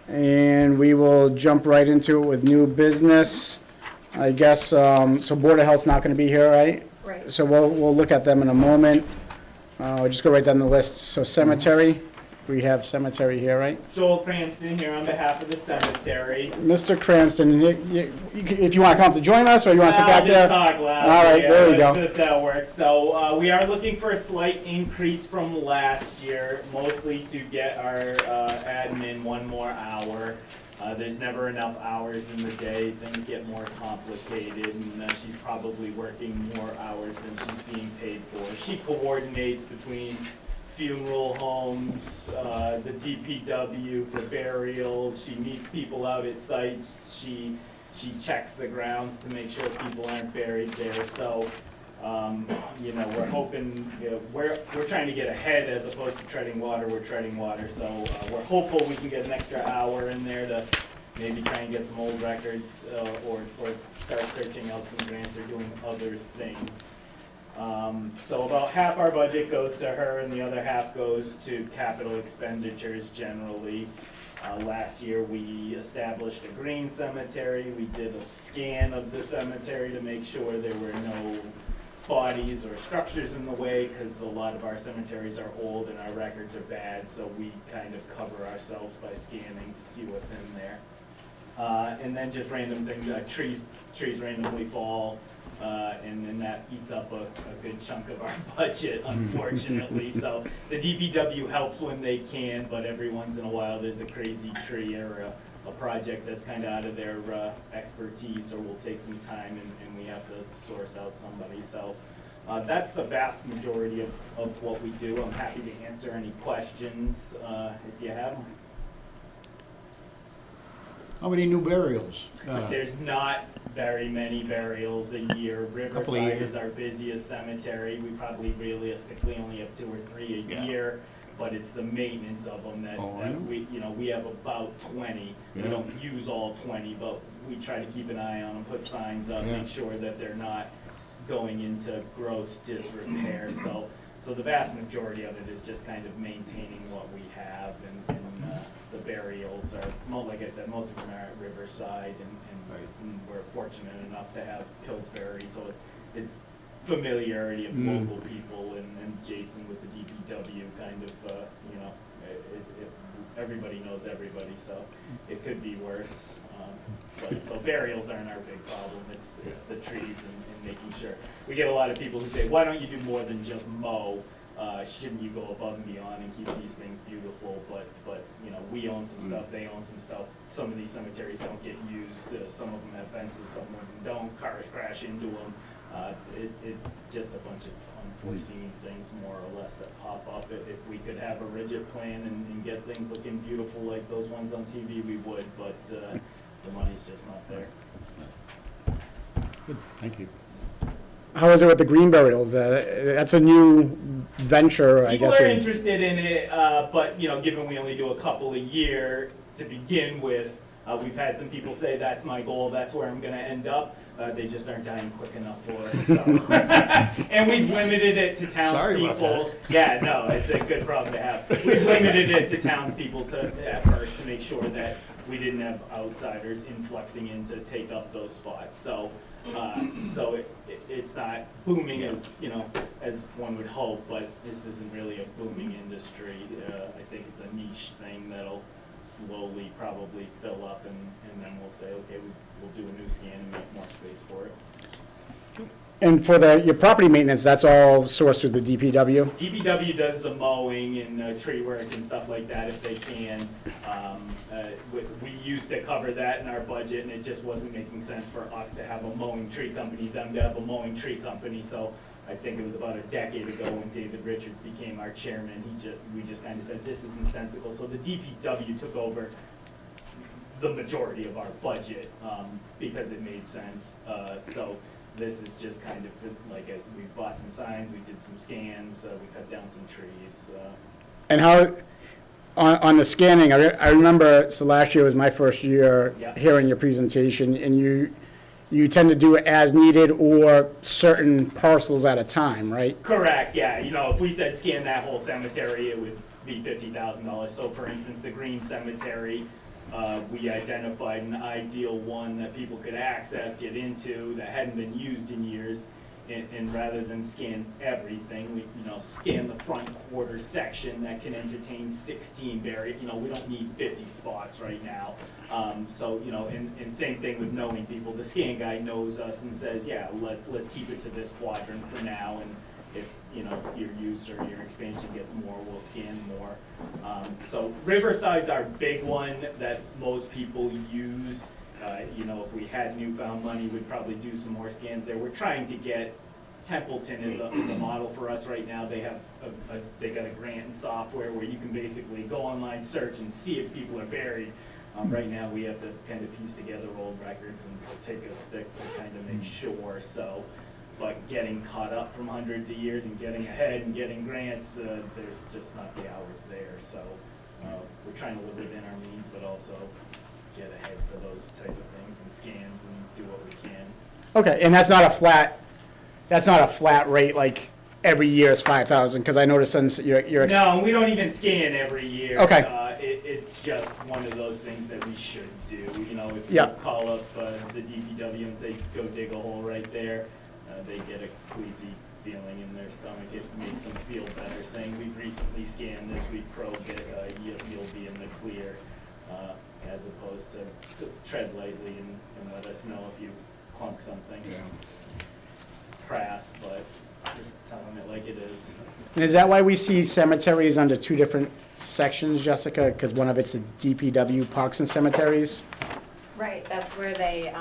And we will jump right into it with new business. I guess, so Board of Health's not gonna be here, right? Right. So we'll look at them in a moment. We'll just go right down the list. So cemetery, we have cemetery here, right? Joel Cranston here on behalf of the cemetery. Mr. Cranston, if you want to come up to join us, or you want to sit back there? Just talk loud. All right, there we go. That works. So we are looking for a slight increase from last year, mostly to get our admin one more hour. There's never enough hours in the day. Things get more complicated, and she's probably working more hours than she's being paid for. She coordinates between funeral homes, the DPW for burials. She meets people out at sites. She checks the grounds to make sure people aren't buried there. So, we're hoping, we're trying to get ahead as opposed to treading water. We're treading water. So we're hopeful we can get an extra hour in there to maybe try and get some old records or start searching out some grants or doing other things. So about half our budget goes to her and the other half goes to capital expenditures generally. Last year we established a green cemetery. We did a scan of the cemetery to make sure there were no bodies or structures in the way, because a lot of our cemeteries are old and our records are bad, so we kind of cover ourselves by scanning to see what's in there. And then just random things, trees randomly fall. And then that eats up a good chunk of our budget, unfortunately. So the DPW helps when they can, but every once in a while there's a crazy tree or a project that's kind of out of their expertise, or will take some time and we have to source out somebody. So that's the vast majority of what we do. I'm happy to answer any questions if you have them. How many new burials? There's not very many burials a year. Riverside is our busiest cemetery. We probably realistically only have 2 or 3 a year, but it's the maintenance of them that we have about 20. We don't use all 20, but we try to keep an eye on them, put signs up, make sure that they're not going into gross disrepair. So the vast majority of it is just kind of maintaining what we have, and the burials are, like I said, most of them are at Riverside, and we're fortunate enough to have Pillsbury, so it's familiarity of local people, and Jason with the DPW kind of, everybody knows everybody, so it could be worse. So burials aren't our big problem. It's the trees and making sure. We get a lot of people who say, why don't you do more than just mow? Shouldn't you go above and beyond and keep these things beautiful? But we own some stuff, they own some stuff. Some of these cemeteries don't get used. Some of them have fences, some of them don't. Cars crash into them. It just a bunch of unforeseen things, more or less, that pop up. If we could have a rigid plan and get things looking beautiful like those ones on TV, we would, but the money's just not there. Good, thank you. How is it with the green burials? That's a new venture, I guess. People are interested in it, but given we only do a couple a year to begin with, we've had some people say that's my goal, that's where I'm going to end up. They just aren't dying quick enough for us. So. And we've limited it to townspeople. Sorry about that. Yeah, no, it's a good problem to have. We've limited it to townspeople at first to make sure that we didn't have outsiders influxing in to take up those spots. So it's not booming as one would hope, but this isn't really a booming industry. I think it's a niche thing that'll slowly probably fill up, and then we'll say, okay, we'll do a new scan and make more space for it. And for your property maintenance, that's all sourced through the DPW? DPW does the mowing and tree work and stuff like that if they can. We used to cover that in our budget, and it just wasn't making sense for us to have a mowing tree company, them to have a mowing tree company. So I think it was about a decade ago when David Richards became our chairman, we just kind of said, this isn't sensible. So the DPW took over the majority of our budget because it made sense. So this is just kind of like, as we bought some signs, we did some scans, we cut down some trees. And how, on the scanning, I remember, so last year was my first year hearing your presentation, and you tend to do it as needed or certain parcels at a time, right? Correct, yeah. If we said scan that whole cemetery, it would be $50,000. So for instance, the Green Cemetery, we identified an ideal one that people could access, get into, that hadn't been used in years. And rather than scan everything, we, scan the front quarter section that can entertain 16 buried. We don't need 50 spots right now. So, and same thing with knowing people. The scan guy knows us and says, yeah, let's keep it to this quadrant for now. And if, your use or your expansion gets more, we'll scan more. So Riverside's our big one that most people use. If we had newfound money, we'd probably do some more scans there. We're trying to get Templeton is a model for us right now. They have they got a grant and software where you can basically go online, search, and see if people are buried. Right now, we have to kind of piece together old records and take a stick to kind of make sure. So, but getting caught up from hundreds of years and getting ahead and getting grants, there's just not the hours there. So, we're trying to live within our means, but also get ahead for those type of things and scans and do what we can. Okay, and that's not a flat rate, like every year is 5,000, because I noticed on your No, we don't even scan every year. Okay. It's just one of those things that we should do. If you Yep. call up the DPW and say, go dig a hole right there, they get a queasy feeling in their stomach. It makes them feel better, saying, we've recently scanned this, we've probed it, you'll be in the clear. As opposed to tread lightly and let us know if you clunk something. Crass, but just telling it like it is. And is that why we see cemeteries under two different sections, Jessica? Because one of it's the DPW parks and cemeteries? Right, that's where they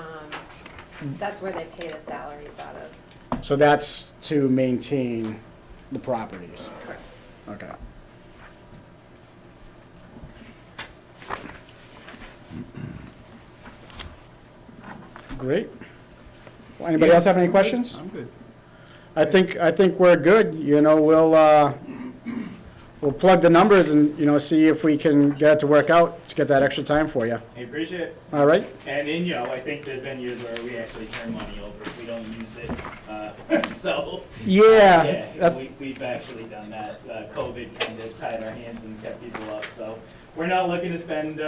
pay the salaries out of. So that's to maintain the properties? Correct. Okay. Great. Well, anybody else have any questions? I'm good. I think we're good. We'll plug the numbers and, see if we can get it to work out to get that extra time for you. I appreciate it. All right? And then, I think there's been years where we actually turn money over if we don't use it. So. Yeah. That's, we've actually done that. COVID kind of tied our hands and kept people up. So we're not looking to spend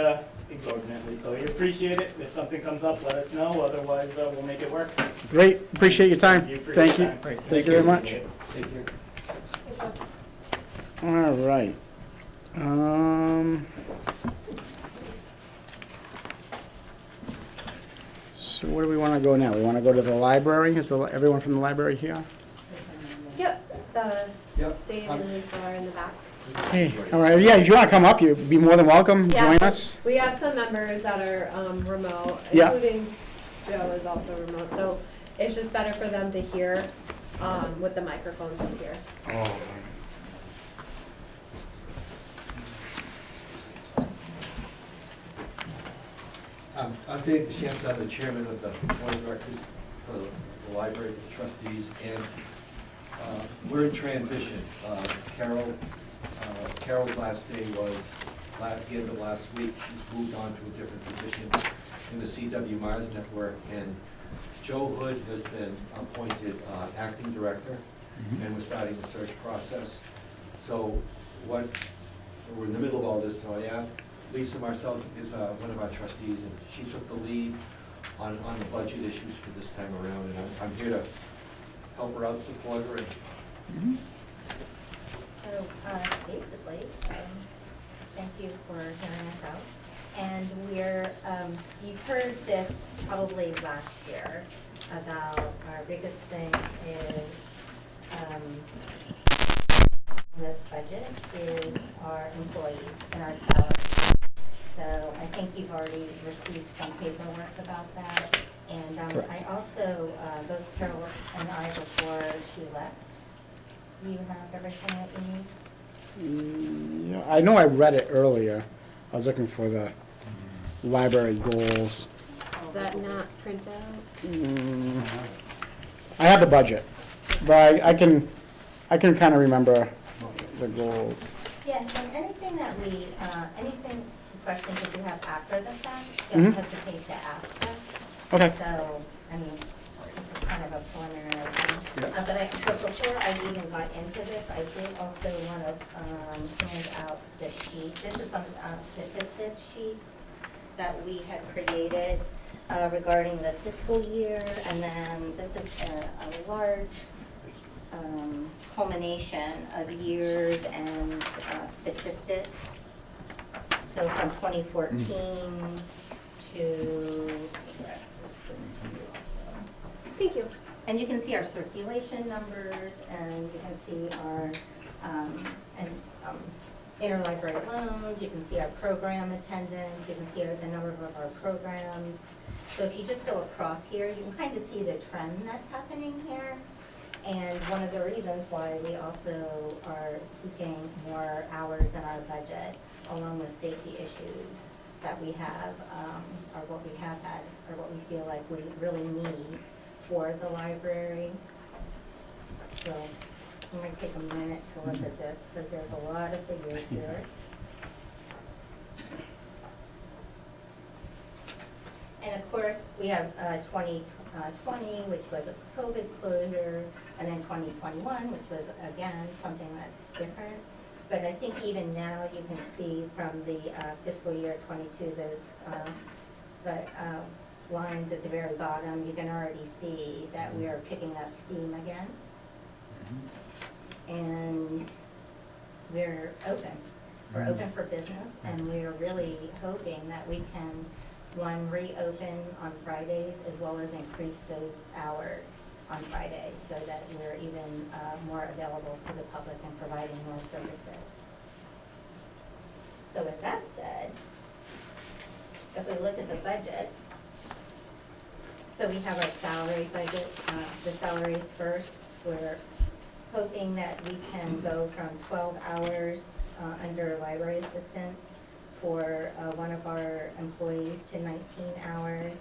exorbitantly. So we appreciate it. If something comes up, let us know. Otherwise, we'll make it work. great. Appreciate your time. Thank you. Great. Thank you very much. Take care. All right. So where do we want to go now? We want to go to the library? Is everyone from the library here? Yep, Dave and Lisa are in the back. Hey, all right. Yeah, if you want to come up, you'd be more than welcome. Yeah. Join us. We have some members that are remote, Yeah. including Joe is also remote, so it's just better for them to hear with the microphones up here. Oh. I'm Dave DeChamps, I'm the chairman of the board of directors for the library of trustees, and we're in transition. Carol's last day was at the end of last week. She's moved on to a different position in the C.W. Myers network, and Joe Hood has been appointed acting director, and we're starting the search process. So we're in the middle of all this, so I asked Lisa Marcel is one of our trustees, and she took the lead on the budget issues for this time around, and I'm here to help her out, support her. So basically, thank you for hearing us out. And you've heard this probably last year about our biggest thing is this budget is our employees and our salaries. So I think you've already received some paperwork about that. And I also, both Carol and I, before she left, you have everything that you need? Yeah, I know I read it earlier. I was looking for the library goals. That not print out? I have the budget, but I can kind of remember the goals. Yes, and anything that questions that you have after the fact, don't hesitate to ask us. Okay. So, I mean, this is kind of a preliminary thing. Yeah. So before I even got into this, I did also want to hand out the sheet. This is some statistic sheets that we had created regarding the fiscal year, and then this is a large culmination of years and statistics. So from 2014 to, Thank you. and you can see our circulation numbers, and you can see our interlibrary loans, you can see our program attendance, you can see the number of our programs. So if you just go across here, you can kind of see the trend that's happening here. And one of the reasons why we also are seeking more hours in our budget, along with safety issues that we have, or what we have had, or what we feel like we really need for the library. So I'm gonna take a minute to look at this, because there's a lot of figures here. And of course, we have 2020, which was a COVID closure, and then 2021, which was, again, something that's different. But I think even now, you can see from the fiscal year 22, the lines at the very bottom, you can already see that we are picking up steam again. And we're open. We're open for business, and we're really hoping that we can, one, reopen on Fridays, as well as increase those hours on Fridays, so that we're even more available to the public and providing more services. So with that said, if we look at the budget, so we have our salary budget, the salaries first. We're hoping that we can go from 12 hours under library assistance for one of our employees to 19 hours.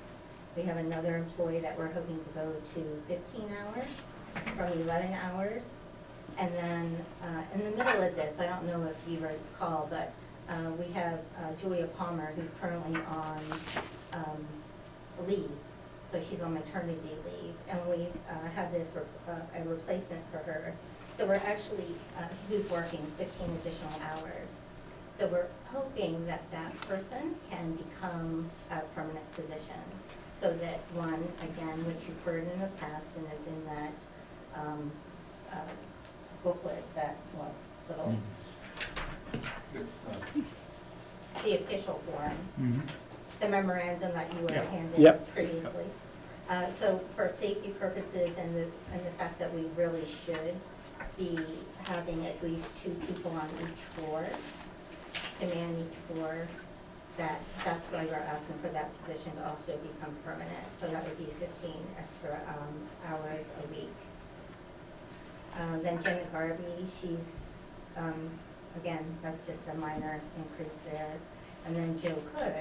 We have another employee that we're hoping to go to 15 hours from 11 hours. And then in the middle of this, I don't know if you recall, but we have Julia Palmer, who's currently on leave. So she's on maternity leave, and we have this a replacement for her. So we're actually, who's working 15 additional hours. So we're hoping that that person can become a permanent position, so that one, again, which you've heard in the past and is in that booklet, that little, It's, the official form, the memorandum that you were Yeah. handed Yep. previously. So for safety purposes and the fact that we really should be having at least 2 people on each floor to man each floor, that's why we're asking for that position to also become permanent. So that would be 15 extra hours a week. Then Jenna Garvey, she's, again, that's just a minor increase there. And then Joe Cook,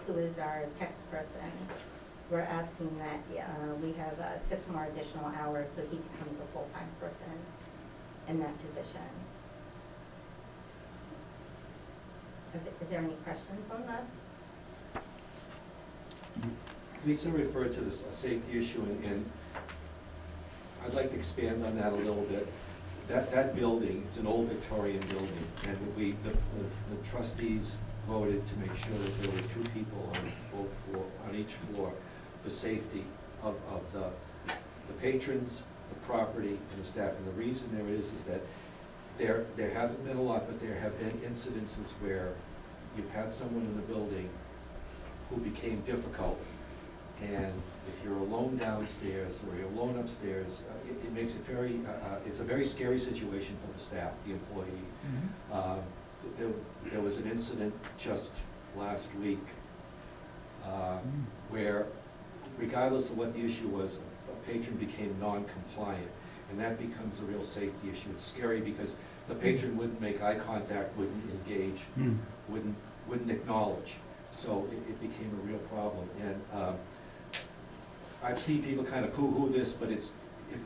who is our tech person, we're asking that we have 6 more additional hours so he becomes a full-time person in that position. Is there any questions on that? Lisa referred to this safety issue, and I'd like to expand on that a little bit. That building, it's an old Victorian building, and the trustees voted to make sure that there were 2 people on each floor for safety of the patrons, the property, and the staff. And the reason there is that there hasn't been a lot, but there have been incidences where you've had someone in the building who became difficult. And if you're alone downstairs or you're alone upstairs, it makes it very, it's a very scary situation for the staff, the employee. There was an incident just last week where, regardless of what the issue was, a patron became non-compliant, and that becomes a real safety issue. It's scary because the patron wouldn't make eye contact, wouldn't engage, wouldn't acknowledge. So it became a real problem. And I've seen people kind of poo-hoo this, but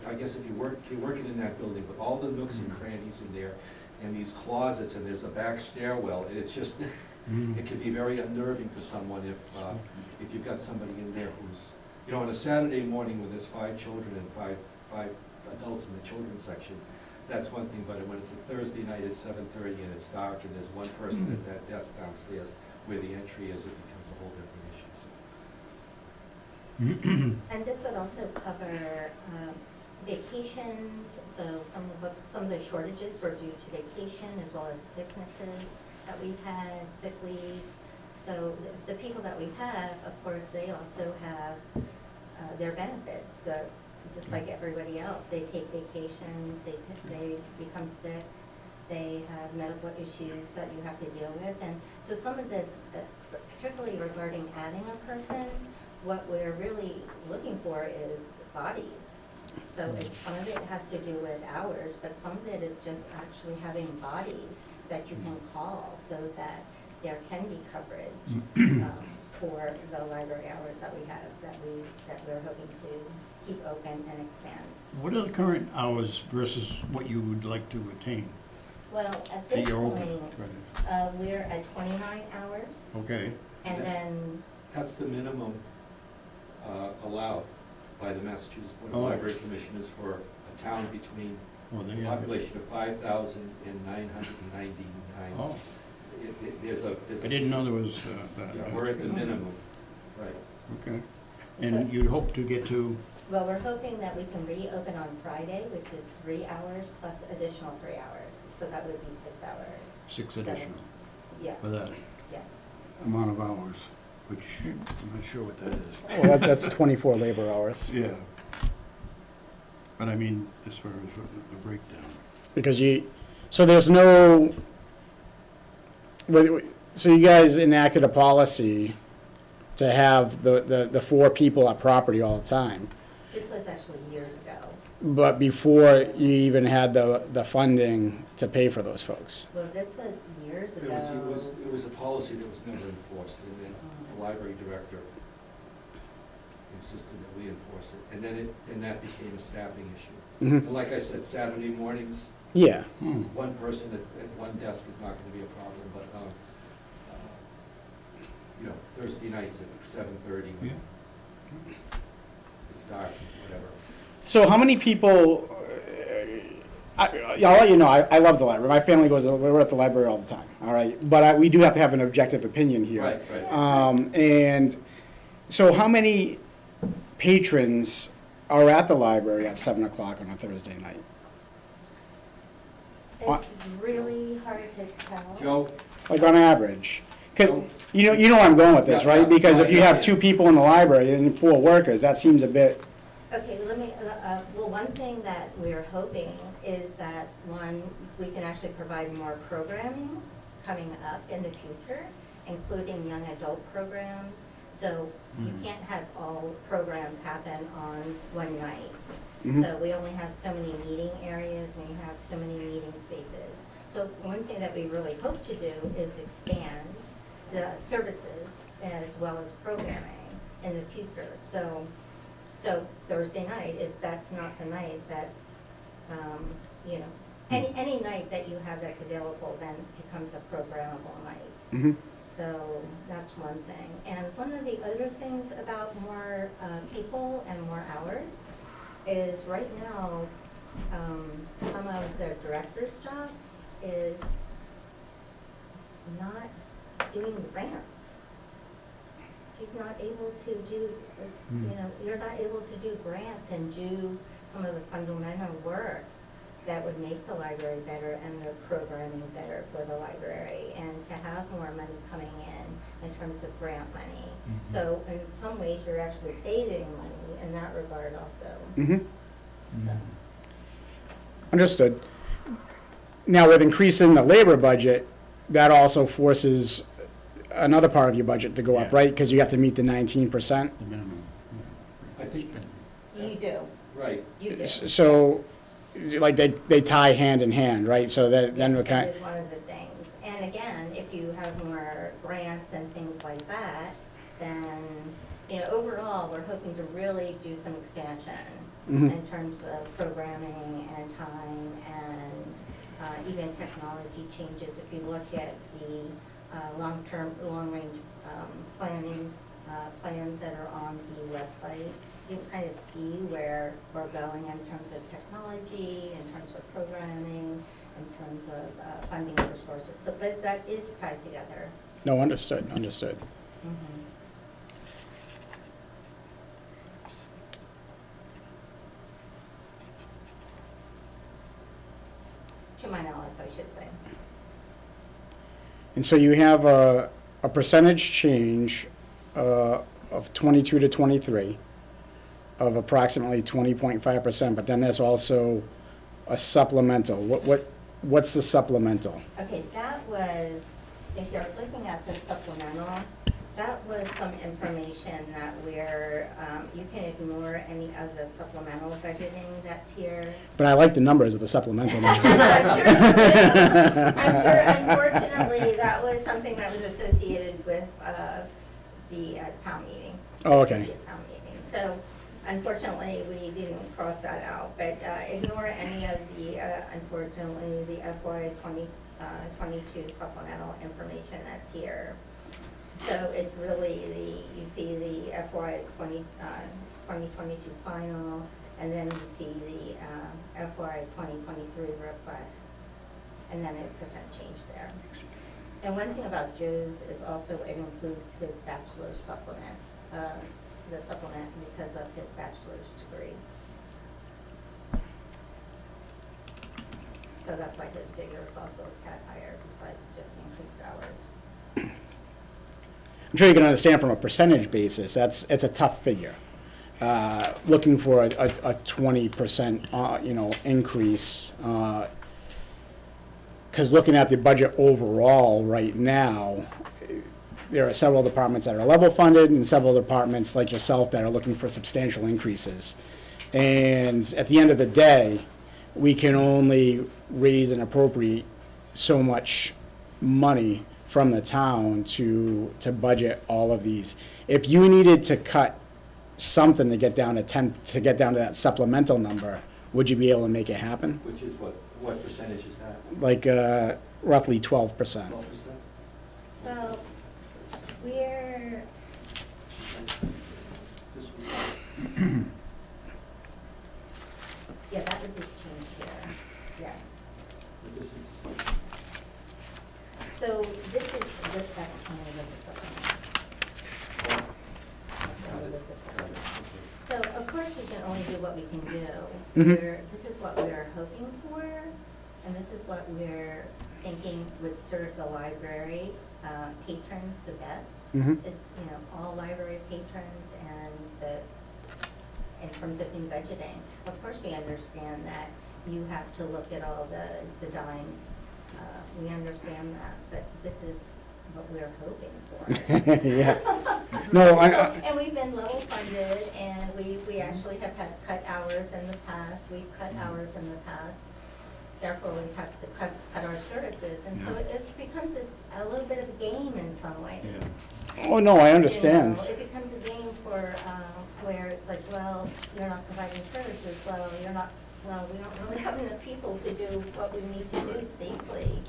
I guess if you're working in that building with all the nooks and crannies in there, and these closets, and there's a back stairwell, and it's just, it can be very unnerving for someone if you've got somebody in there who's, on a Saturday morning when there's 5 children and five adults in the children's section, that's one thing, but when it's a Thursday night at 7:30 and it's dark and there's one person at that desk downstairs, where the entry is, it becomes a whole different issue. So And this would also cover vacations, so some of the shortages were due to vacation as well as sicknesses that we've had, sick leave. So the people that we have, of course, they also have their benefits, just like everybody else. They take vacations, they become sick, they have medical issues that you have to deal with. And so some of this, particularly regarding adding a person, what we're really looking for is bodies. So some of it has to do with hours, but some of it is just actually having bodies that you can call so that there can be coverage for the library hours that we have, that we're hoping to keep open and expand. What are the current hours versus what you would like to attain? Well, at That this you're point, open? we're at 29 hours, Okay, and then, that's the minimum allowed by the Massachusetts Board of Oh. Library Commissioners for a town between well, they a have it. population of 5,999. Oh, There's a. I didn't know there was that. Yeah, we're at the minimum, right. Okay, and you'd hope to get to, well, we're hoping that we can reopen on Friday, which is 3 hours plus additional 3 hours, so that would be 6 hours. 6 additional Yeah, for that yes. amount of hours, which I'm not sure what that is. Well, that's 24 labor hours. Yeah. But I mean, as far as the breakdown. Because so there's no, so you guys enacted a policy to have the 4 people at property all the time. This was actually years ago. But before you even had the funding to pay for those folks. Well, this was years It ago. was a policy that was never enforced, and then the library director insisted that we enforce it, and then that became a staffing issue. Mhm. And like I said, Saturday mornings, Yeah. one person at one desk is not gonna be a problem, but, Thursday nights at 7:30, Yeah. it's dark, whatever. So how many people, I'll let you know, I love the library. My family we're at the library all the time, all right? But we do have to have an objective opinion here. Right, right. And so how many patrons are at the library at 7 o'clock on a Thursday night? It's really hard to tell. Joe, Like on average? 'Cause you know where I'm going with this, Yeah, right? yeah. Because if you have Yeah. 2 people in the library and 4 workers, that seems a bit, Okay, let me, well, one thing that we're hoping is that, one, we can actually provide more programming coming up in the future, including young adult programs. So you can't have all programs happen on one night. Mhm. So we only have so many meeting areas, we have so many meeting spaces. So one thing that we really hope to do is expand the services as well as programming in the future. So Thursday night, if that's not the night, that's, any night that you have that's available then becomes a programmable night. mhm. So that's one thing. And one of the other things about more people and more hours is right now, some of the director's job is not doing grants. She's not able to do, you're not able to do grants and do some of the fundamental work that would make the library better and the programming better for the library, and to have more money coming in terms of grant money. So in some ways, you're actually saving money in that regard also. Mhm. So, Understood. Now, with increasing the labor budget, that also forces another part of your budget to go up, Yeah. right? Because you have to meet the 19%. The minimum. I think, You do, right, you do. So, like, they tie hand in hand, right? So then we're Yes, kind, that is one of the things. And again, if you have more grants and things like that, then, overall, we're hoping to really do some expansion Mhm. in terms of programming and time and even technology changes. If you look at the long-range planning plans that are on the website, you can kind of see where we're going in terms of technology, in terms of programming, in terms of funding resources. So, but that is tied together. No, understood, understood. Mhm. To my knowledge, I should say. And so you have a percentage change of 22 to 23 of approximately 20.5%, but then there's also a supplemental. What's the supplemental? Okay, that was, if you're looking at the supplemental, that was some information that you can ignore any of the supplemental budgeting that's here. But I like the numbers of the supplemental much better. I'm sure you do. I'm sure, unfortunately, that was something that was associated with the town meeting. Oh, okay. Previous town meeting. So unfortunately, we didn't cross that out, but ignore any of the, unfortunately, the FY 2022 supplemental information that's here. So it's really you see the FY 2022 final, and then you see the FY 2023 request, and then it percent change there. And one thing about Joe's is also it includes his bachelor's supplement, the supplement because of his bachelor's degree. So that's why his figure is also a tad higher besides just increased hours. I'm sure you can understand from a percentage basis, it's a tough figure. Looking for a 20%, increase, because looking at the budget overall right now, there are several departments that are level funded and several departments like yourself that are looking for substantial increases. And at the end of the day, we can only raise and appropriate so much money from the town to budget all of these. If you needed to cut something to get down to that supplemental number, would you be able to make it happen? Which is what percentage is that? Like roughly 12%. 12%? Well, we're, This was, yeah, that was his change here, yeah. this is, So this is, that's only with the supplement. Only with the supplement. So of course, we can only do what we can do. This is what we're hoping for, and this is what we're thinking would serve the library patrons the best. All library patrons and in terms of new budgeting. Of course, we understand that you have to look at all the dimes. We understand that, but this is what we're hoping for. Yeah. No, And we've been level funded, and we actually have had cut hours in the past. We've cut hours in the past. Therefore, we have to cut our services, and so it becomes a little bit of a game in some ways. oh no, I understand. It becomes a game for where it's like, well, you're not providing services. Well, we don't really have enough people to do what we need to do safely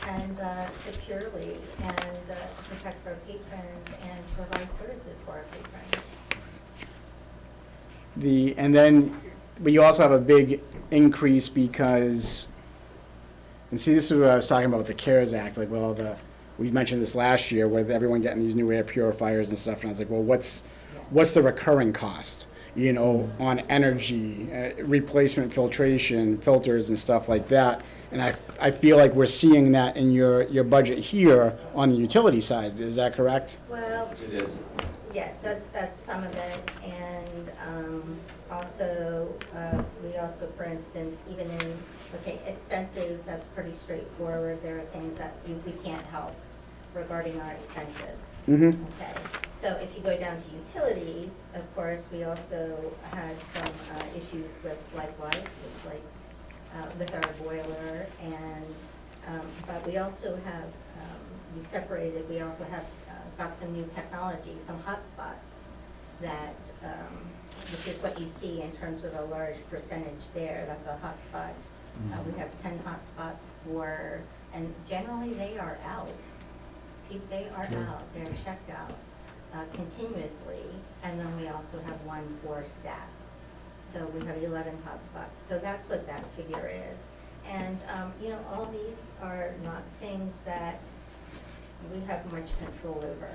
and securely and protect our patrons and provide services for our patrons. But you also have a big increase because, and see, this is what I was talking about with the CARES Act, like, well, we mentioned this last year with everyone getting these new air purifiers and stuff, and I was like, well, what's the recurring cost, on energy, replacement filtration, filters and stuff like that, and I feel like we're seeing that in your budget here on the utility side, is that correct? Well, it is. yes, that's some of it, and also, we also, for instance, even in, expenses, that's pretty straightforward. There are things that we can't help regarding our expenses. Okay, so if you go down to utilities, of course, we also had some issues with likewise, with our boiler, and, but we also have, we also have got some new technology, some hotspots that, which is what you see in terms of a large percentage there. That's a hotspot. We have 10 hotspots and generally they are out. They are out, they're checked out continuously, and then we also have one for staff. So we have 11 hotspots. So that's what that figure is. And, all these are not things that we have much control over.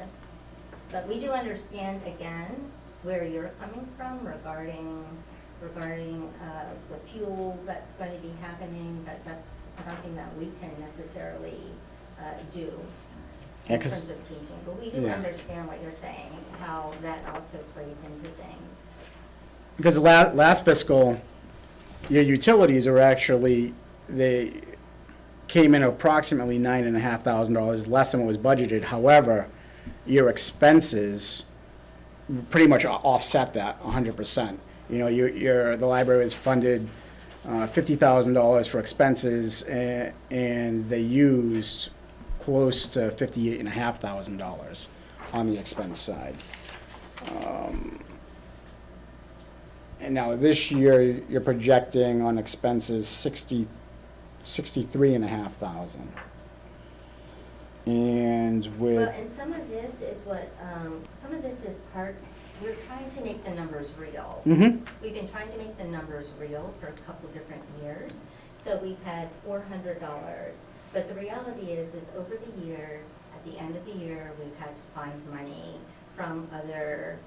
But we do understand, again, where you're coming from regarding the fuel that's going to be happening, but that's nothing that we can necessarily do Yeah, in 'cause- terms of changing. But we do Yeah. understand what you're saying, how that also plays into things. Because last fiscal, your utilities are actually, they came in approximately $9,500 less than what was budgeted. However, your expenses pretty much offset that 100%. You know, the library was funded $50,000 for expenses, and they used close to $58,500 on the expense side. And now this year, you're projecting on expenses 63,500. And Well, with, and some of this is some of this is we're trying to make the numbers real. Mhm. We've been trying to make the numbers real for a couple different years. So we've had $400, but the reality is over the years, at the end of the year, we've had to find money from other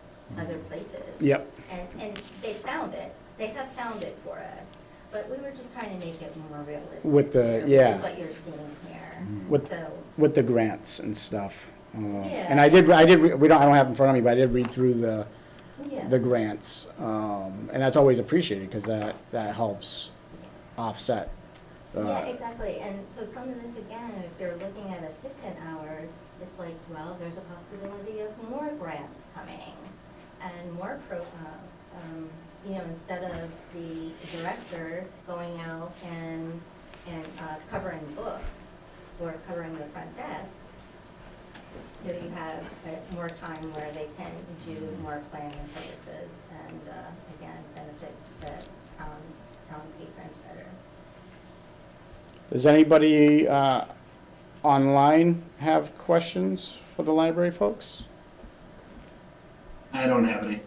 places. Yep. And they found it. They have found it for us. But we were just trying to make it more realistic. With the- here, yeah. Which is what you're seeing here. With- So, with the grants and stuff. Yeah. And I don't have it in front of me, but I did read through the yeah. grants. And that's always appreciated, because that helps offset. Yeah, exactly, and so some of this, again, if you're looking at assistant hours, it's like, well, there's a possibility of more grants coming, and more instead of the director going out and covering books, or covering the front desk, you have more time where they can do more planning services, and, again, benefit the town patrons better. Does anybody online have questions for the library folks? I don't have any.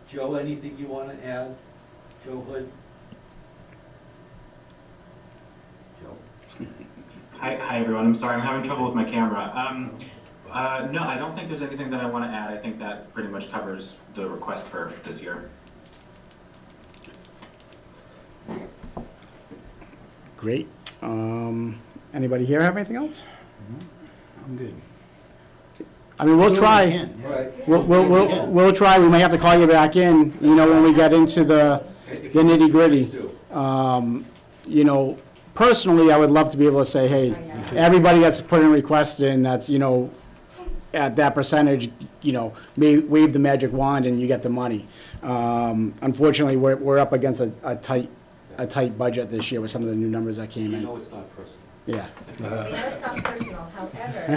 Joe, anything you want to add? Joe Hood? Joe? Hi everyone. I'm sorry, I'm having trouble with my camera. No, I don't think there's anything that I want to add. I think that pretty much covers the request for this year. Great. Anybody here have anything else? I'm good. I mean, we'll Do it try. again, yeah. Right. We'll try. We may have to call you back in, when we get into the nitty-gritty. Personally, I would love to be able to say, hey, everybody that's put in requests in, that's, at that percentage, may wave the magic wand and you get the money. Unfortunately, we're up against a tight budget this year with some of the new numbers that came in. No, it's not personal. Yeah. We know it's not personal, however, we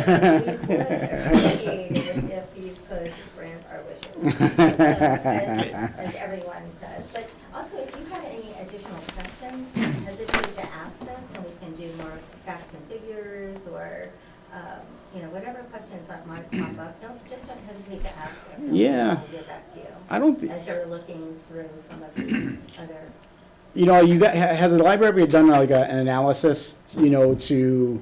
would appreciate it if you could grant our wishes, as everyone says. But also, if you have any additional questions, hesitate to ask us, and we can do more facts and figures, or, whatever questions that might pop up, just don't hesitate to ask us. And Yeah. we'll get back to you, I don't think, as you're looking through some of the other. has the library done like an analysis, to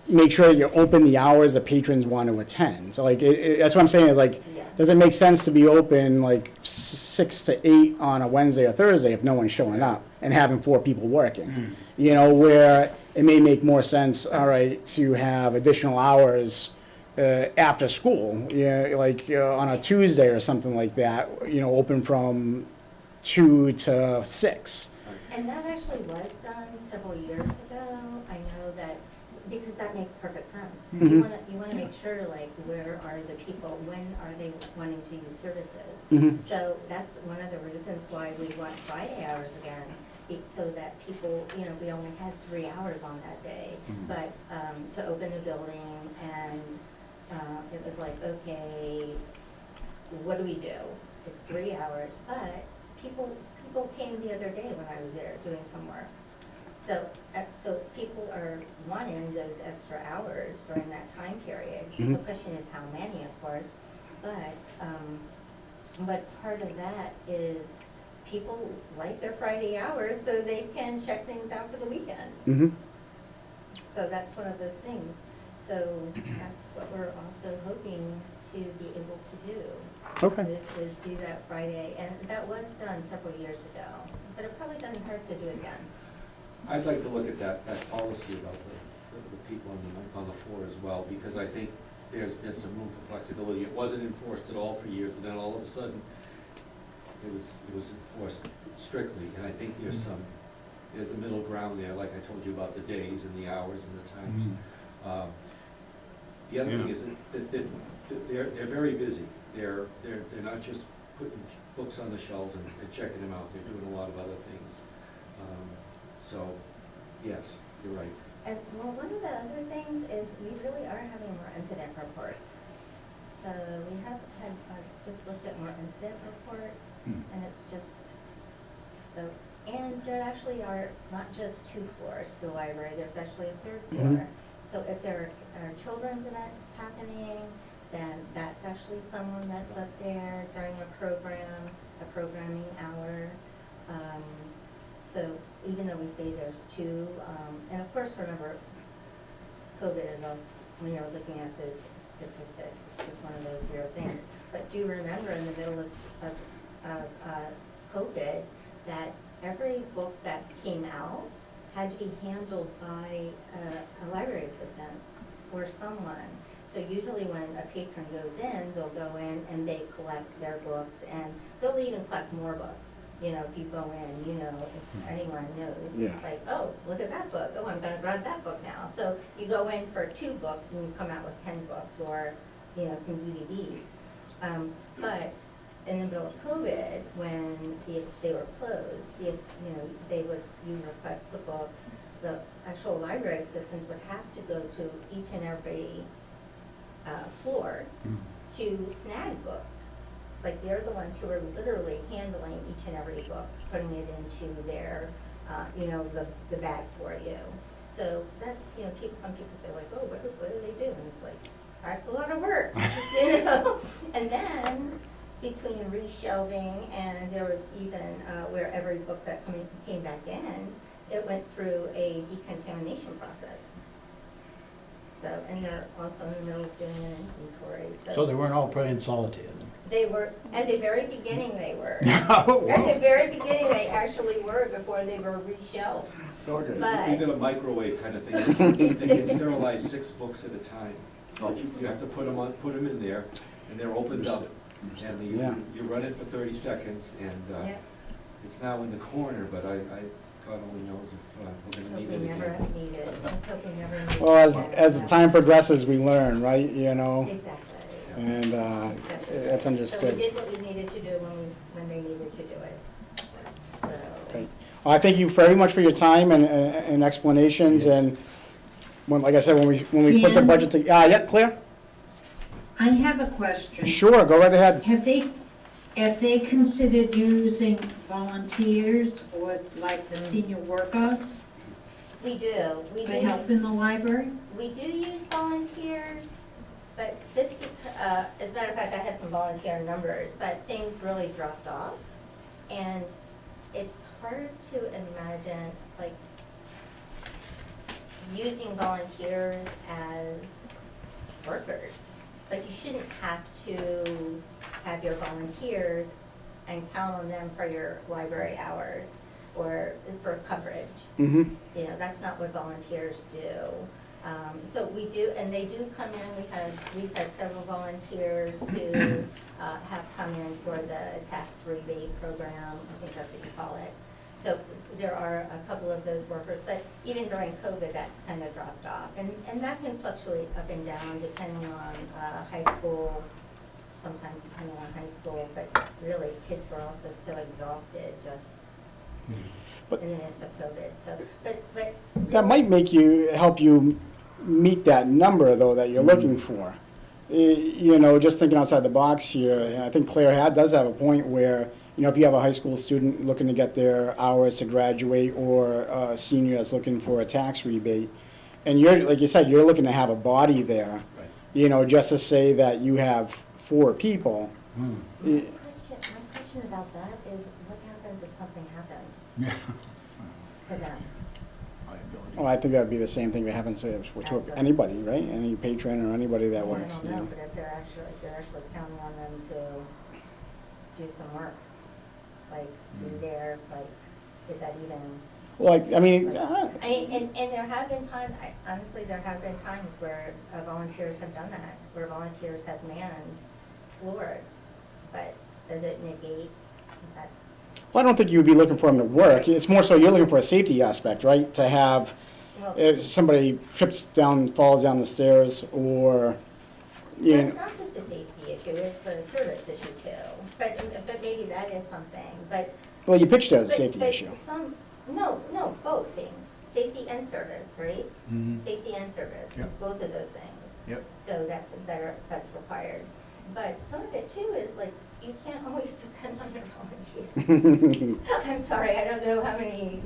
make sure that you open the hours that patrons want to attend? So that's what I'm saying, is Yeah. does it make sense to be open 6 to 8 on a Wednesday or Thursday if no one's showing up, and having 4 people working? Where it may make more sense, all right, to have additional hours after school, on a Tuesday or something like that, open from 2 to 6. And that actually was done several years ago. I know that, because that makes perfect sense. Mhm. You wanna make sure, where are the people, when are they wanting to use services? Mhm. So that's one of the reasons why we want Friday hours again, so that people, we only had 3 hours on that day. But, to open the building, and, it was like, okay, what do we do? It's 3 hours, but people came the other day when I was there doing some work. So people are wanting those extra hours during that time period. The question is how many, of course, but part of that is people like their Friday hours so they can check things out for the weekend. Mhm. So that's one of those things. So that's what we're also hoping to be able to do. Okay. Is do that Friday, and that was done several years ago, but it probably doesn't hurt to do it again. I'd like to look at that policy about the people on the floor as well, because I think there's some room for flexibility. It wasn't enforced at all for years, and then all of a sudden, it was enforced strictly, and I think there's a middle ground there, like I told you about the days and the hours and the times. The other thing is that they're very busy. They're not just putting books on the shelves and checking them out. They're doing a lot of other things. So, yes, you're right. And, well, one of the other things is we really are having more incident reports. So we have had, just looked at more incident reports, and it's just, so, and there actually are not just 2 floors to the library, there's actually a 3rd floor. So if there are children's events happening, then that's actually someone that's up there during a programming hour. So even though we say there's 2, and of course, remember, COVID is when you're looking at those statistics, it's just one of those weird things. But do remember in the middle of COVID that every book that came out had to be handled by a library assistant or someone. So usually when a patron goes in, they'll go in and they collect their books, and they'll even collect more books. You know, if you go in, you know, if anyone knows, Yeah. like, oh, look at that book, oh, I'm gonna grab that book now. So you go in for 2 books and you come out with 10 books or, you know, some DVDs. But in the middle of COVID, when they were closed, you know, you request the book, the actual library assistant would have to go to each and every floor to snag books. Like, they're the ones who are literally handling each and every book, putting it into their, you know, the bag for you. So that's, you know, some people say like, oh, what do they do? And it's like, that's a lot of work, you know? And then between reshelving, and there was even where every book that came back in, it went through a decontamination process. So, and they're also in the middle of doing an inventory, So they weren't all put in solitaire then? they were, at the very beginning they were. Oh, At wow. the very beginning, they actually were before they were reshelved. Okay. But Even a microwave kind of thing, they can sterilize 6 books at a time. But you have to put them in there, and they're opened up, and Yeah. you run it for 30 seconds, and yeah, it's now in the corner, but God only knows if we're let's gonna hope need we it never again. need it. Let's hope we never need it. Well, as the time progresses, we learn, right, you know? Exactly. And Exactly. that's So we understood. did what we needed to do when they needed to do it. So. Great. Well, I thank you very much for your time and explanations, and like I said, when we put the Jan? budget together, yeah, Claire? I have a question. Sure, go right ahead. Have they considered using volunteers or like the senior workouts We do. to help in the library? We do use volunteers, but this, as a matter of fact, I have some volunteer numbers, but things really dropped off. And it's hard to imagine, like, using volunteers as workers. Like, you shouldn't have to have your volunteers and count on them for your library hours or for coverage. Mm-hmm. You know, that's not what volunteers do. So we do, and they do come in, we've had several volunteers who have come in for the tax rebate program, I think that's what you call it. So there are a couple of those workers, but even during COVID, that's kind of dropped off. And that can fluctuate up and down depending on high school, sometimes depending on high school, but really, kids were also so exhausted just in the midst of COVID, so, but. That might help you meet that number, though, that you're looking for. You know, just thinking outside the box here, and I think Claire does have a point where, you know, if you have a high school student looking to get their hours to graduate, or a senior that's looking for a tax rebate, and you're, like you said, you're looking to have a body there, Right. you know, just to say that you have 4 people. My question about that is, what happens if something happens Yeah. to them? Liability. Well, I think that'd be the same thing that happens to anybody, right? Any patron or anybody that Well, I works, don't you know, know. but if they're actually counting on them to do some work, like be there, like, is that even? Like, I mean, I mean, and there have been times, honestly, there have been times where volunteers have done that, where volunteers have manned floors, but does it negate that? well, I don't think you would be looking for them to work. It's more so you're looking for a safety aspect, right? To have, Well, if somebody trips down, falls down the stairs, or, you It's know, not just a safety issue, it's a service issue too, but maybe that is something, but. well, you pitched it as a but- safety but issue. No, both things, safety and service, right? Mhm. Safety and service, Yep. it's both of those things. Yep. So that's required. But some of it too is like, you can't always depend on your volunteers. I'm sorry, I don't know how many,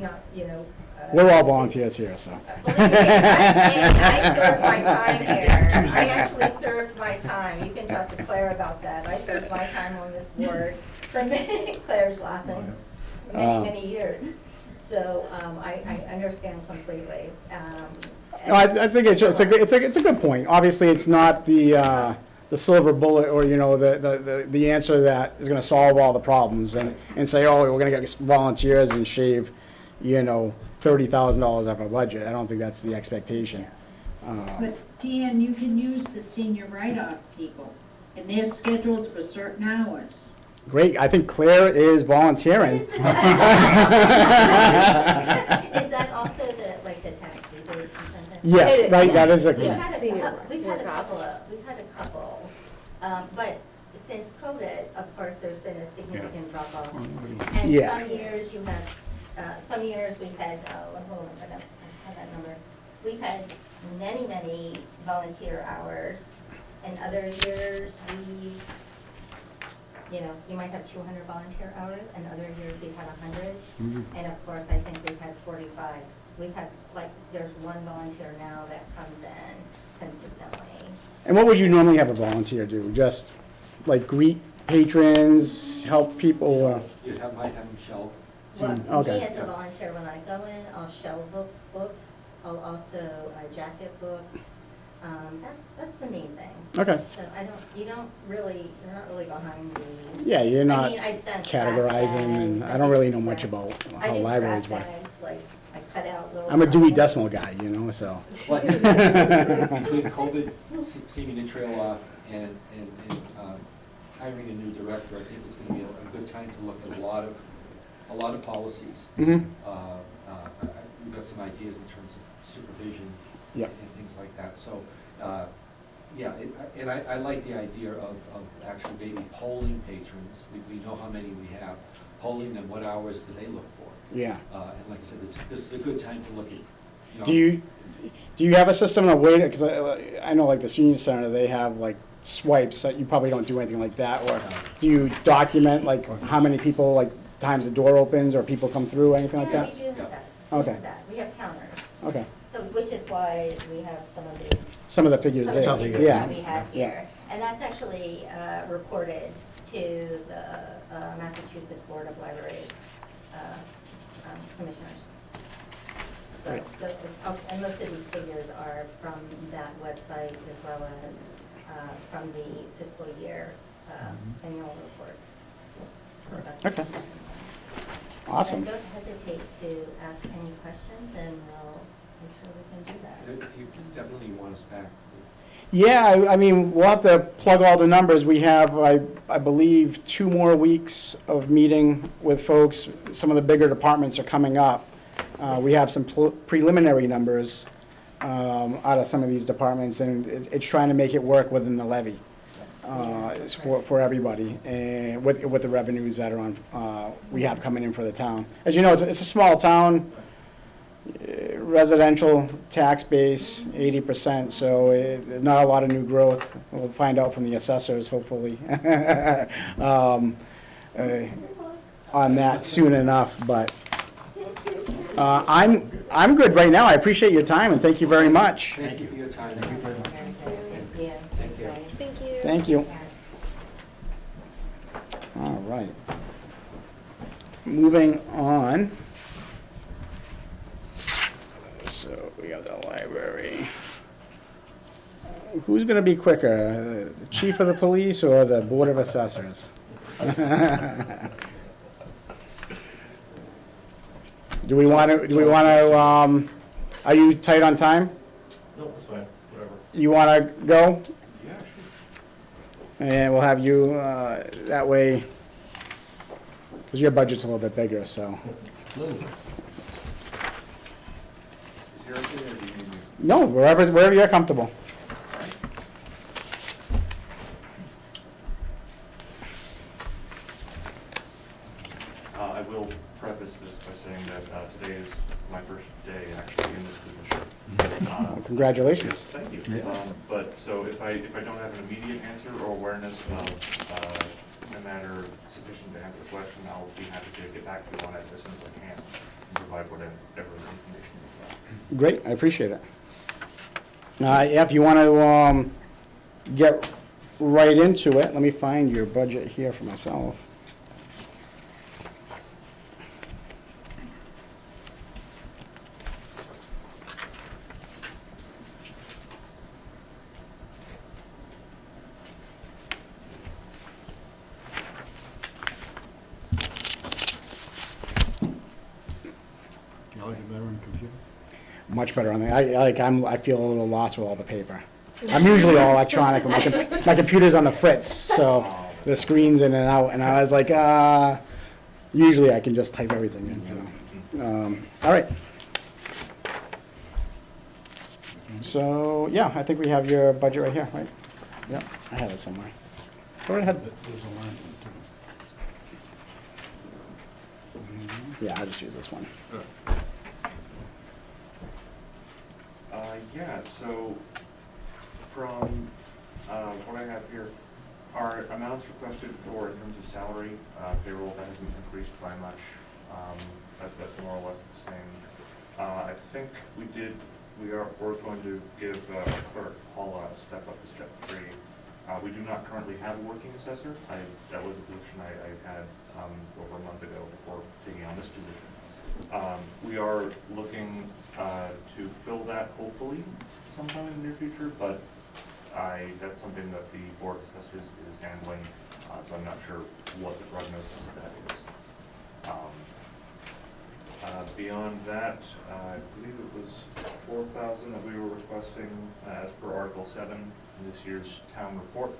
We're all volunteers here, so. Believe me, I served my time here. I actually served my time. You can talk to Claire about that. I served my time on this board for many, Claire's laughing, many years. So, I understand completely. No, I think it's a good point. Obviously, it's not the silver bullet or, you know, the answer that is gonna solve all the problems and say, oh, we're gonna get volunteers and shave, you know, $30,000 off our budget. I don't think that's the expectation. But Dan, you can use the senior write-off people, and they're scheduled for certain hours. Great, I think Claire is volunteering. Is that also the tax rebate or something? Yes, It is, right, that is a, We've had Senior a couple, but since COVID, of course, there's been a significant drop off. And Yeah. some years we've had, hold on a second, I have that number. We've had many volunteer hours, and other years you might have 200 volunteer hours, and other years we've had 100. And of course, I think we've had 45. We've had, there's one volunteer now that comes in consistently. and what would you normally have a volunteer do? Just like greet patrons, help people, or? You might have them shelf. Well, Okay. me as a volunteer, when I go in, I'll shelve books, I'll also jacket books. That's the main thing. Okay, So you're not really behind the. yeah, you're not I mean, I've done categorizing, and bags, I don't really know much about I how do libraries craft work. bags, like I cut out little. I'm a Dewey pockets. Decimal guy, you know, so. But between COVID seeming to trail off and hiring a new director, I think it's gonna be a good time to look at a lot of policies. Mm-hmm. We've got some ideas in terms of supervision Yep. and things like that. So, yeah, and I like the idea of actually maybe polling patrons. We know how many we have. Polling them, what hours do they look for? Yeah. And like I said, this is a good time to look at, Do you have a system of way to, because I know like the senior center, they have like swipes, that you probably don't do anything like that, or do you document like how many people, like times the door opens or people come through, anything like Yeah, that? we do have that. Okay. We have counters. Okay, So, which is why we have some of these. some of the figures some of there, the figures yeah. that we have Yeah. here. And that's actually reported to the Massachusetts Board of Library Commissioners. So, Great. and most of these figures are from that website as well as from the fiscal year annual reports. So that's- Okay. Awesome. And don't hesitate to ask any questions, and we'll make sure we can do that. if you definitely want us back. Yeah, I mean, we'll have to plug all the numbers. We have, I believe, 2 more weeks of meeting with folks. Some of the bigger departments are coming up. We have some preliminary numbers out of some of these departments, and it's trying to make it work within the levy. It's for everybody, and with the revenues that are on, we have coming in for the town. As you know, it's a small town, residential tax base, 80%, so not a lot of new growth. We'll find out from the assessors, hopefully, on that soon enough, but I'm good right now. I appreciate your time, and thank you very much. Thank you for your time. Yeah, Take care. Thank you. Thank you. All right. Moving on. So, library. Who's gonna be quicker, the chief of the police or the board of assessors? Do we wanna, are you tight on time? No, that's fine, whatever. You wanna go? Yeah, sure. And we'll have you, that way, because your budget's a little bit bigger, so. Is here okay, or do you need me? No, wherever you're comfortable. I will preface this by saying that today is my first day actually in this position. Well, congratulations. Yes, thank you. But so if I don't have an immediate answer or awareness of a matter sufficient to answer the question, I'll be happy to get back to you on it as soon as I can and provide whatever information you request. Great, I appreciate it. Yeah, if you want to get right into it, let me find your budget here for myself. You like it better on computer? Much better on the, I feel a little lost with all the paper. I'm usually all electronic, but my computer's on the fritz, so the screen's in and out, and I was like, usually I can just type everything in, you know. All right. So, yeah, I think we have your budget right here, right? Yep, I have it somewhere. Go ahead. There's a line in it, Yeah, I'll just use this one. too. Yeah, so from what I have here, our amounts requested for in terms of salary, payroll, that hasn't increased by much. That's more or less the same. I think we're going to give Clerk Paula a step up to step 3. We do not currently have a working assessor. That was a position I had over a month ago before taking on this position. We are looking to fill that hopefully sometime in the near future, but that's something that the Board of Assessors is handling, so I'm not sure what the prognosis of that is. Beyond that, I believe it was $4,000 that we were requesting as per Article 7 in this year's town report.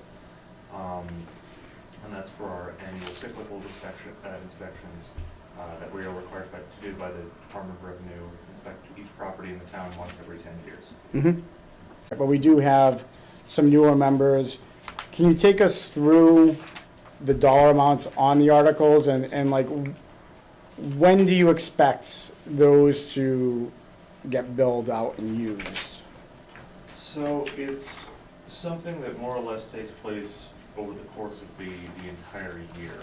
And that's for our annual cyclical inspections that we are required to do by the Department of Revenue, inspect each property in the town once every 10 years. Mm-hmm. But we do have some newer members. Can you take us through the dollar amounts on the articles and like, when do you expect those to get billed out and used? So it's something that more or less takes place over the course of the entire year.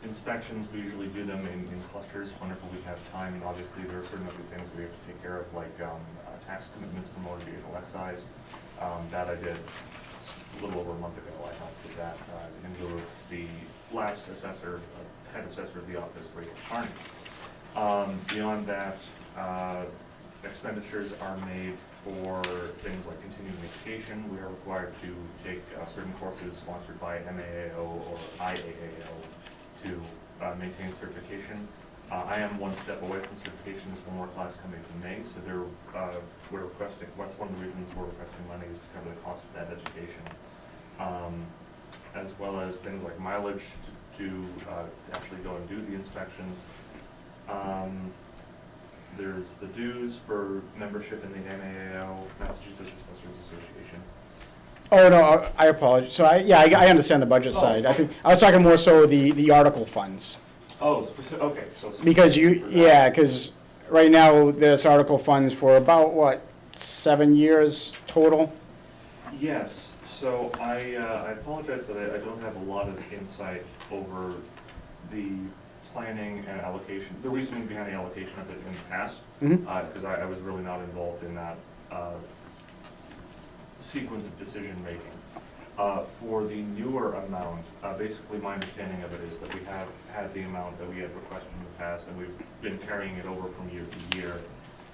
Inspections, we usually do them in clusters whenever we have time, and obviously there are certain other things we have to take care of, like tax commitments for motor vehicle excise. That I did a little over a month ago. I helped with that in lieu of the last assessor, head assessor of the office, Rachel Carney. Beyond that, expenditures are made for things like continuing education. We are required to take certain courses sponsored by MAAO or IAAO to maintain certification. I am one step away from certification. There's one more class coming in May, so we're requesting, that's one of the reasons we're requesting money is to cover the cost of that education. As well as things like mileage to actually go and do the inspections. There's the dues for membership in the MAAO, Massachusetts Assessors Association. Oh, no, I apologize. So I understand the budget side. I think, I was talking more so the article funds. Oh, okay, so. Because because right now there's article funds for about, what, 7 years total? Yes, so I apologize that I don't have a lot of insight over the planning and allocation, the reasoning behind the allocation of it in the past, because I was really not involved in that sequence of decision making. For the newer amount, basically my understanding of it is that we have had the amount that we had requested in the past, and we've been carrying it over from year to year.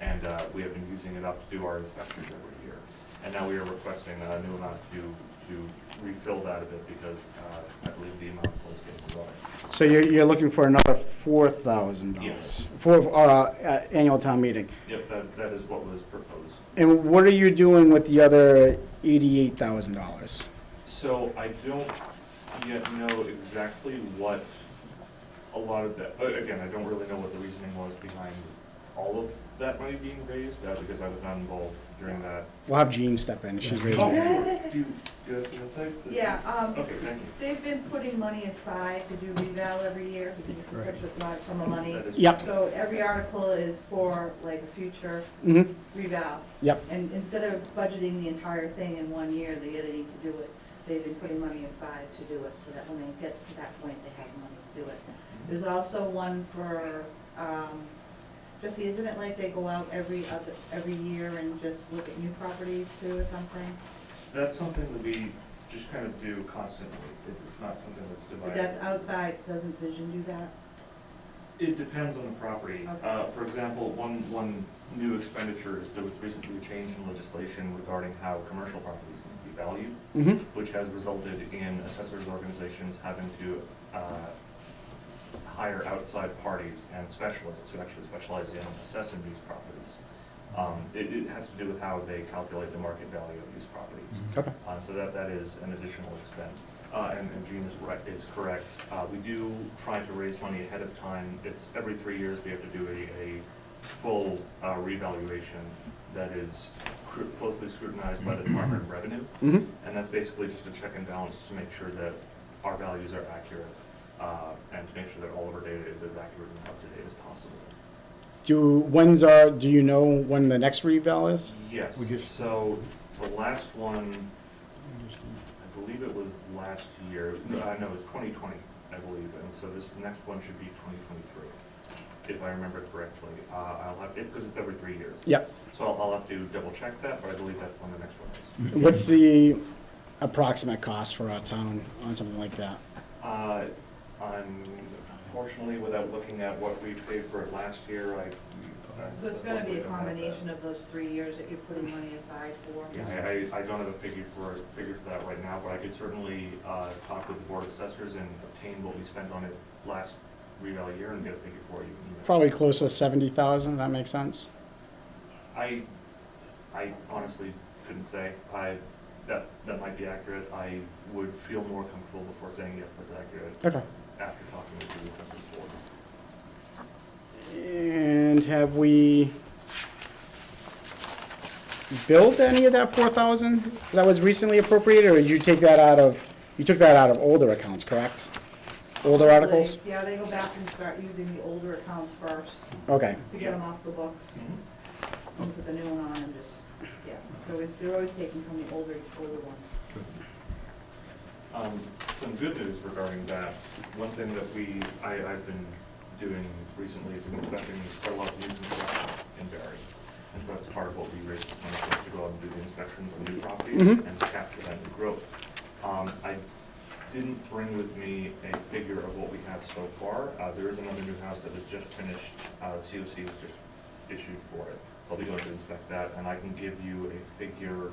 And we have been using it up to do our inspections every year. And now we are requesting a new amount to refill that a bit because I believe the amount was getting low. So you're looking for another $4,000? Yes. For annual town meeting. Yep, that is what was proposed. And what are you doing with the other $88,000? So I don't yet know exactly what a lot of that, again, I don't really know what the reasoning was behind all of that money being raised, because I was not involved during that. We'll have Jean step in, she's raising Oh, it. do you have some insight? Yeah, Okay, thank you. they've been putting money aside to do reval every year because it's such a large sum of money. That is- Yep. So every article is for like a future Mm-hmm, reval. yep. And instead of budgeting the entire thing in 1 year, they either need to do it, they've been putting money aside to do it, so that when they get to that point, they have money to do it. There's also one for, Jesse, isn't it like they go out every year and just look at new properties too or something? That's something that we just kind of do constantly. It's not something that's But divided. that's outside, doesn't Vision do that? It depends on the property. Okay. For example, one new expenditure is there was recently a change in legislation regarding how commercial properties need to be valued, Mm-hmm, which has resulted in assessors organizations having to hire outside parties and specialists who actually specialize in assessing these properties. It has to do with how they calculate the market value of these properties. okay. So that is an additional expense. And Jean is correct. We do try to raise money ahead of time. It's every 3 years we have to do a full revaluation that is closely scrutinized by the Department of Revenue. Mm-hmm. And that's basically just a check and balance to make sure that our values are accurate and to make sure that all of our data is as accurate and up to date as possible. Do you know when the next reval is? Yes, We just- so the last one, I believe it was last year, no, it was 2020, I believe, and so this next one should be 2023, if I remember correctly. It's because it's every 3 years. Yep. So I'll have to double check that, but I believe that's when the next one is. What's the approximate cost for our town on something like that? Unfortunately, without looking at what we paid for it last year, So it's gonna be a combination of those 3 years that you're putting money aside for? Yeah, I don't have a figure for that right now, but I could certainly talk with the Board of Assessors and obtain what we spent on it last reval year and get a figure for you. Probably close to 70,000, that makes sense? I honestly couldn't say. That might be accurate. I would feel more comfortable before saying yes, that's accurate Okay. after talking with the Assessors Board. And have we billed any of that 4,000 that was recently appropriated, or did you take that out of, you took that out of older accounts, correct? Older articles? Yeah, they go back and start using the older accounts first Okay. to get them off the books and put the new one on and just, yeah. They're always taking from the older ones. Some good news regarding that. One thing that I've been doing recently is inspecting quite a lot of new construction in Barre. And so that's part of what we raised money for, to go out and do the inspections on new properties and to capture that new growth. I didn't bring with me a figure of what we have so far. There is another new house that was just finished. COC was just issued for it. So I'll be going to inspect that, and I can give you a figure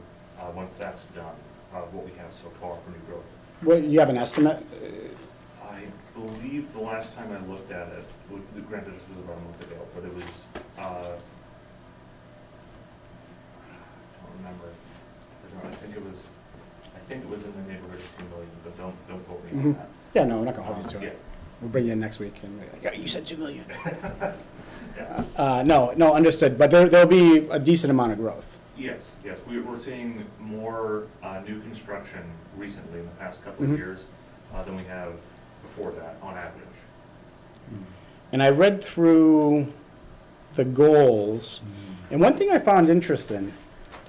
once that's done of what we have so far for new growth. Well, you have an estimate? I believe the last time I looked at it, granted this was about a month ago, but it was, I don't remember. I think it was in the neighborhood of 2 million, but don't quote me on that. Yeah, no, we're not gonna hold you to Yeah. it. We'll bring you in next week and, yeah, you said 2 million. Yeah. No, understood, but there'll be a decent amount of growth. Yes, we're seeing more new construction recently in the past couple of Mhm. years than we have before that, on average. And I read through the goals, and one thing I found interesting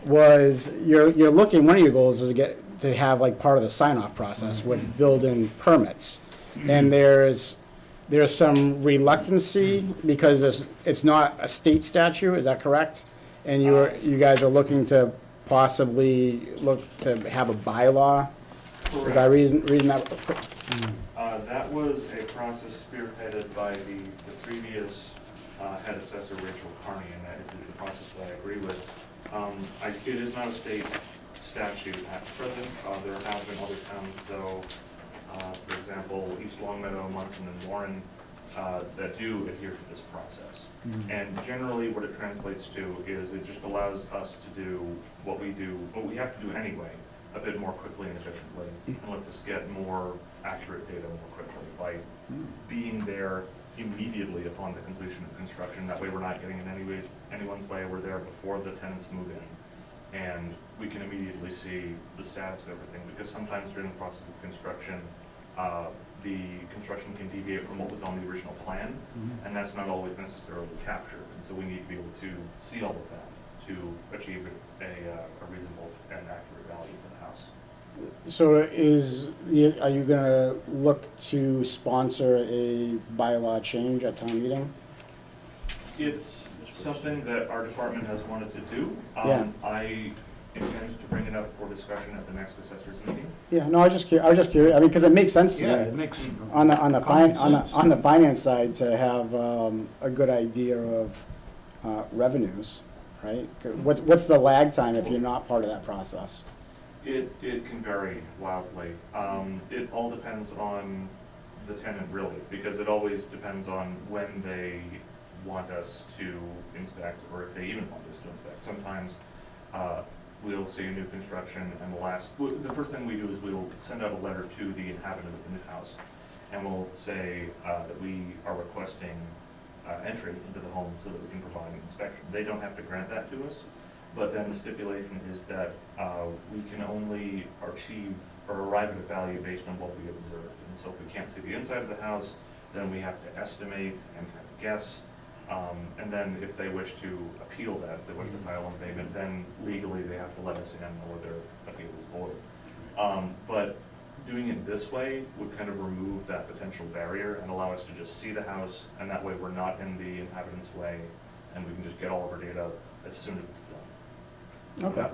was you're looking, one of your goals is to have like part of the sign-off process with building permits. And there's some reluctancy because it's not a state statute, is that correct? And you guys are looking to possibly look to have a bylaw? Is I reading that? That was a process spearheaded by the previous Head Assessor Rachel Carney, and that it's a process that I agree with. It is not a state statute at present. There have been other towns, though, for example, East Longmeadow, Munson, and Warren, that do adhere to this process. And generally what it translates to is it just allows us to do what we have to do anyway, a bit more quickly and efficiently, and lets us get more accurate data more quickly by being there immediately upon the completion of construction. That way we're not getting in anyone's way. We're there before the tenants move in, and we can immediately see the status of everything, because sometimes during the process of construction, the construction can deviate from what was on the original plan, and that's not always necessarily captured. And so we need to be able to see all of that to achieve a reasonable and accurate value for the house. So are you gonna look to sponsor a bylaw change at town meeting? It's something that our department has wanted to do. Yeah. I intend to bring it up for discussion at the next assessors meeting. Yeah, no, I was just curious, I mean, because it makes sense to Yeah, me. it makes. On the common sense. on the finance side, to have a good idea of revenues, right? What's the lag time if you're not part of that process? It can vary wildly. It all depends on the tenant, really, because it always depends on when they want us to inspect, or if they even want us to inspect. Sometimes we'll see a new construction, and the first thing we do is we'll send out a letter to the inhabitant of the new house, and we'll say that we are requesting entry into the home so that we can provide an inspection. They don't have to grant that to us, but then the stipulation is that we can only achieve or arrive at a value based on what we observed. And so if we can't see the inside of the house, then we have to estimate and kind of guess. And then if they wish to appeal that, if they wish to file an abatement, then legally they have to let us in or their appeal is void. But doing it this way would kind of remove that potential barrier and allow us to just see the house, and that way we're not in the inhabitant's way, and we can just get all of our data as soon as it's done. So Okay. that